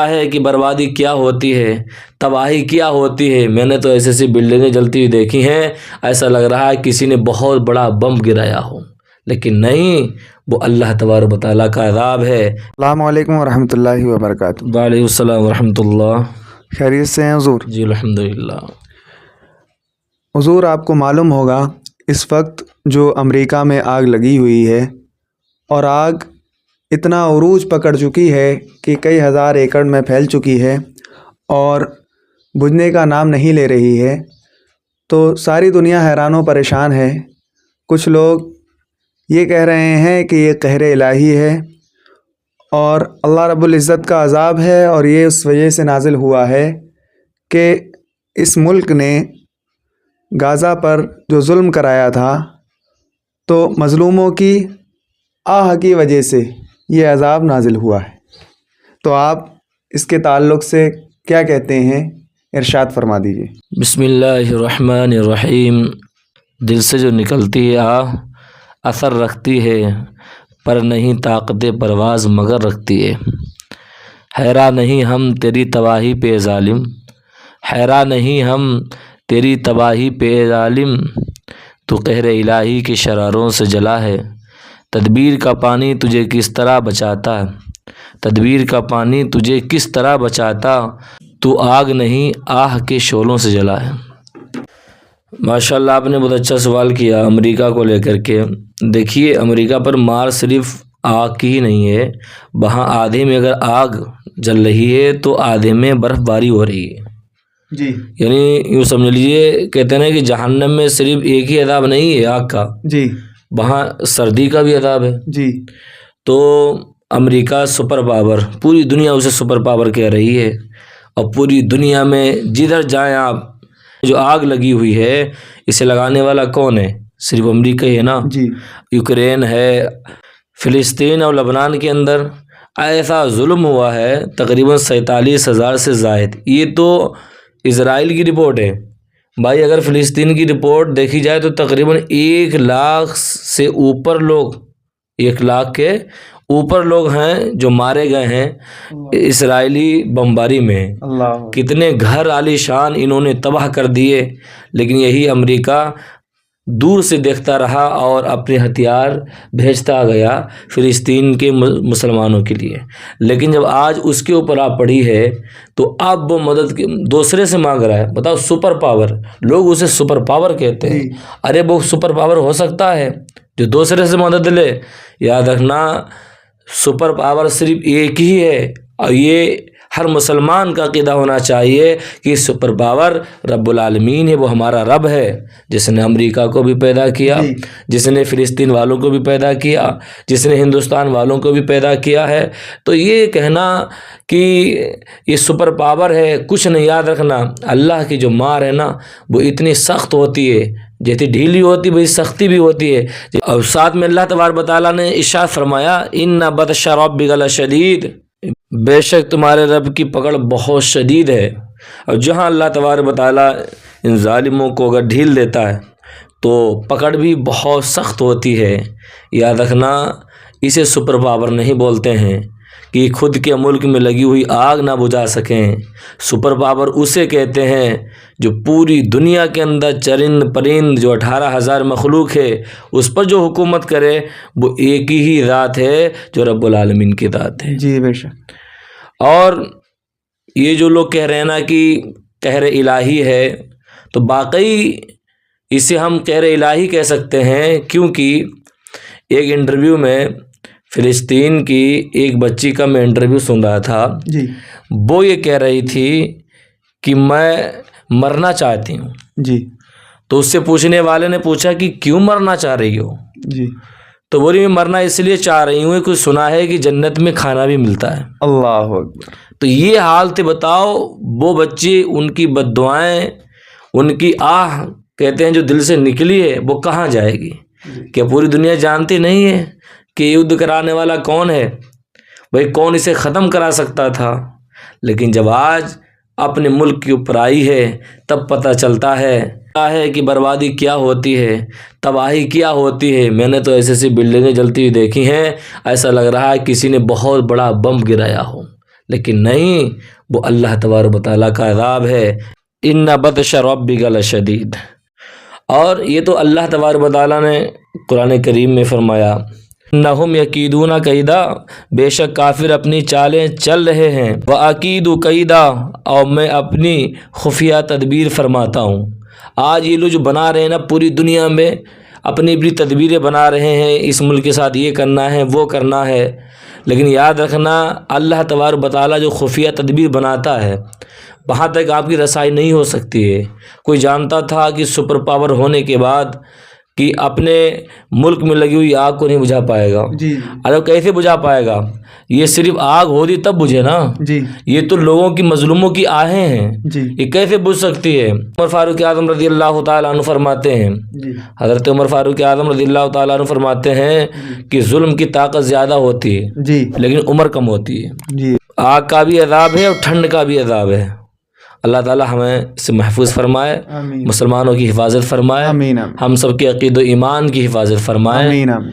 ہے کہ بربادی کیا ہوتی ہے، تباہی کیا ہوتی ہے، میں نے تو ایسی ایسی بلڈنگیں جلتی ہوئی دیکھی ہیں، ایسا لگ رہا ہے کسی نے بہت بڑا بم گرایا ہو، لیکن نہیں، وہ اللہ تبارک و تعالیٰ کا عذاب ہے۔ السلام علیکم ورحمۃ اللہ وبرکاتہ۔ وعلیکم السلام ورحمۃ اللہ۔ خیریت سے ہیں حضور؟ جی الحمدللہ۔ حضور آپ کو معلوم ہوگا اس وقت جو امریکہ میں آگ لگی ہوئی ہے، اور آگ اتنا عروج پکڑ چکی ہے کہ کئی ہزار ایکڑ میں پھیل چکی ہے اور بجھنے کا نام نہیں لے رہی ہے، تو ساری دنیا حیران و پریشان ہے۔ کچھ لوگ یہ کہہ رہے ہیں کہ یہ قہر الہی ہے اور اللہ رب العزت کا عذاب ہے، اور یہ اس وجہ سے نازل ہوا ہے کہ اس ملک نے غزہ پر جو ظلم کرایا تھا، تو مظلوموں کی آہ کی وجہ سے یہ عذاب نازل ہوا ہے۔ تو آپ اس کے تعلق سے کیا کہتے ہیں، ارشاد فرما دیجیے۔ بسم اللہ الرحمن الرحیم۔ دل سے جو نکلتی ہے آہ اثر رکھتی ہے، پر نہیں طاقت پرواز مگر رکھتی ہے۔ حیران نہیں ہم تیری تباہی پہ ظالم، حیران نہیں ہم تیری تباہی پہ ظالم، تو قہر الہی کے شراروں سے جلا ہے۔ تدبیر کا پانی تجھے کس طرح بچاتا، تدبیر کا پانی تجھے کس طرح بچاتا، تو آگ نہیں آہ کے شعلوں سے جلا ہے۔ ماشاءاللہ آپ نے بہت اچھا سوال کیا امریکہ کو لے کر کے۔ دیکھیے امریکہ پر مار صرف آگ کی ہی نہیں ہے، وہاں آدھے میں اگر آگ جل رہی ہے تو آدھے میں برف باری ہو رہی ہے۔ جی یعنی یوں سمجھ لیجیے، کہتے ہیں کہ جہنم میں صرف ایک ہی عذاب نہیں ہے آگ کا، جی وہاں سردی کا بھی عذاب ہے۔ جی تو امریکہ سپر پاور، پوری دنیا اسے سپر پاور کہہ رہی ہے، اور پوری دنیا میں جدھر جائیں آپ، جو آگ لگی ہوئی ہے اسے لگانے والا کون ہے؟ صرف امریکہ ہی ہے نا۔ جی یوکرین ہے، فلسطین اور لبنان کے اندر ایسا ظلم ہوا ہے، تقریباً 47,000 سے زائد۔ یہ تو اسرائیل کی رپورٹ ہے بھائی، اگر فلسطین کی رپورٹ دیکھی جائے تو تقریباً 1 لاکھ سے اوپر لوگ، 1 لاکھ کے اوپر لوگ ہیں جو مارے گئے ہیں اسرائیلی بمباری میں۔ اللہ کتنے گھر عالی شان انہوں نے تباہ کر دیے، لیکن یہی امریکہ دور سے دیکھتا رہا اور اپنے ہتھیار بھیجتا گیا فلسطین کے مسلمانوں کے لیے۔ لیکن جب آج اس کے اوپر آ پڑی ہے تو اب وہ مدد دوسرے سے مانگ رہا ہے۔ بتاؤ، سپر پاور، لوگ اسے سپر پاور کہتے ہیں۔ ارے وہ سپر پاور ہو سکتا ہے جو دوسرے سے مدد لے؟ یاد رکھنا، سپر پاور صرف ایک ہی ہے، اور یہ ہر مسلمان کا عقیدہ ہونا چاہیے کہ سپر پاور رب العالمین ہے، وہ ہمارا رب ہے، جس نے امریکہ کو بھی پیدا کیا، جس نے فلسطین والوں کو بھی پیدا کیا، جس نے ہندوستان والوں کو بھی پیدا کیا ہے۔ تو یہ کہنا کہ یہ سپر پاور ہے کچھ نہیں، یاد رکھنا اللہ کی جو مار ہے نا وہ اتنی سخت ہوتی ہے، جیسے ڈھیلی ہوتی وہی سختی بھی ہوتی ہے۔ اور ساتھ میں اللہ تبارک و تعالیٰ نے ارشاد فرمایا، ان بطش ربک لشدید، بے شک تمہارے رب کی پکڑ بہت شدید ہے۔ اور جہاں اللہ تبارک و تعالیٰ ان ظالموں کو اگر ڈھیل دیتا ہے تو پکڑ بھی بہت سخت ہوتی ہے۔ یاد رکھنا، اسے سپر پاور نہیں بولتے ہیں کہ خود کے ملک میں لگی ہوئی آگ نہ بجھا سکیں۔ سپر پاور اسے کہتے ہیں جو پوری دنیا کے اندر چرند پرند جو 18,000 مخلوق ہے اس پر جو حکومت کرے، وہ ایک ہی ذات ہے جو رب العالمین کی ذات ہے۔ جی بے شک۔ اور یہ جو لوگ کہہ رہے ہیں نا کہ قہر الہی ہے، تو واقعی اسے ہم قہر الہی کہہ سکتے ہیں، کیونکہ ایک انٹرویو میں فلسطین کی ایک بچی کا میں انٹرویو سن رہا تھا، جی وہ یہ کہہ رہی تھی کہ میں مرنا چاہتی ہوں۔ جی تو اس سے پوچھنے والے نے پوچھا کہ کیوں مرنا چاہ رہی ہو؟ جی تو بولی میں مرنا اس لیے چاہ رہی ہوں کہ سنا ہے کہ جنت میں کھانا بھی ملتا ہے۔ اللہ اکبر۔ تو یہ حالت بتاؤ، وہ بچی، ان کی بد دعائیں، ان کی آہ کہتے ہیں جو دل سے نکلی ہے، وہ کہاں جائے گی؟ کیا پوری دنیا جانتی نہیں ہے کہ یدھ کرانے والا کون ہے؟ بھائی کون اسے ختم کرا سکتا تھا؟ لیکن جب آج اپنے ملک کے اوپر آئی ہے تب پتہ چلتا ہے کہ بربادی کیا ہوتی ہے، تباہی کیا ہوتی ہے۔ میں نے تو ایسی ایسی بلڈنگیں جلتی ہوئی دیکھی ہیں، ایسا لگ رہا ہے کسی نے بہت بڑا بم گرایا ہو، لیکن نہیں، وہ اللہ تبارک و تعالیٰ کا عذاب ہے۔ ان بطش ربک لشدید۔ اور یہ تو اللہ تبارک و تعالیٰ نے قرآن کریم میں فرمایا، انہم یکیدون کیدا، بے شک کافر اپنی چالیں چل رہے ہیں، واکید کیدا، اور میں اپنی خفیہ تدبیر فرماتا ہوں۔ آج یہ لوگ جو بنا رہے ہیں نا پوری دنیا میں اپنی بھی تدبیریں بنا رہے ہیں، اس ملک کے ساتھ یہ کرنا ہے وہ کرنا ہے، لیکن یاد رکھنا اللہ تبارک و تعالیٰ جو خفیہ تدبیر بناتا ہے وہاں تک آپ کی رسائی نہیں ہو سکتی ہے۔ کوئی جانتا تھا کہ سپر پاور ہونے کے بعد کہ اپنے ملک میں لگی ہوئی آگ کو نہیں بجھا پائے گا؟ جی ارے کیسے بجھا پائے گا؟ یہ صرف آگ ہوتی تب بجھے نا، جی یہ تو لوگوں کی مظلوموں کی آہیں ہیں، جی یہ کیسے بجھ سکتی ہے؟ عمر فاروق اعظم رضی اللہ تعالیٰ عنہ فرماتے ہیں، جی حضرت عمر فاروق اعظم رضی اللہ تعالیٰ عنہ فرماتے ہیں کہ ظلم کی طاقت زیادہ ہوتی ہے جی لیکن عمر کم ہوتی ہے۔ جی آگ کا بھی عذاب ہے اور ٹھنڈ کا بھی عذاب ہے۔ اللہ تعالیٰ ہمیں اس سے محفوظ فرمائے، آمین مسلمانوں کی حفاظت فرمائے، آمین آمین ہم سب کے عقید و ایمان کی حفاظت فرمائے۔ آمین آمین۔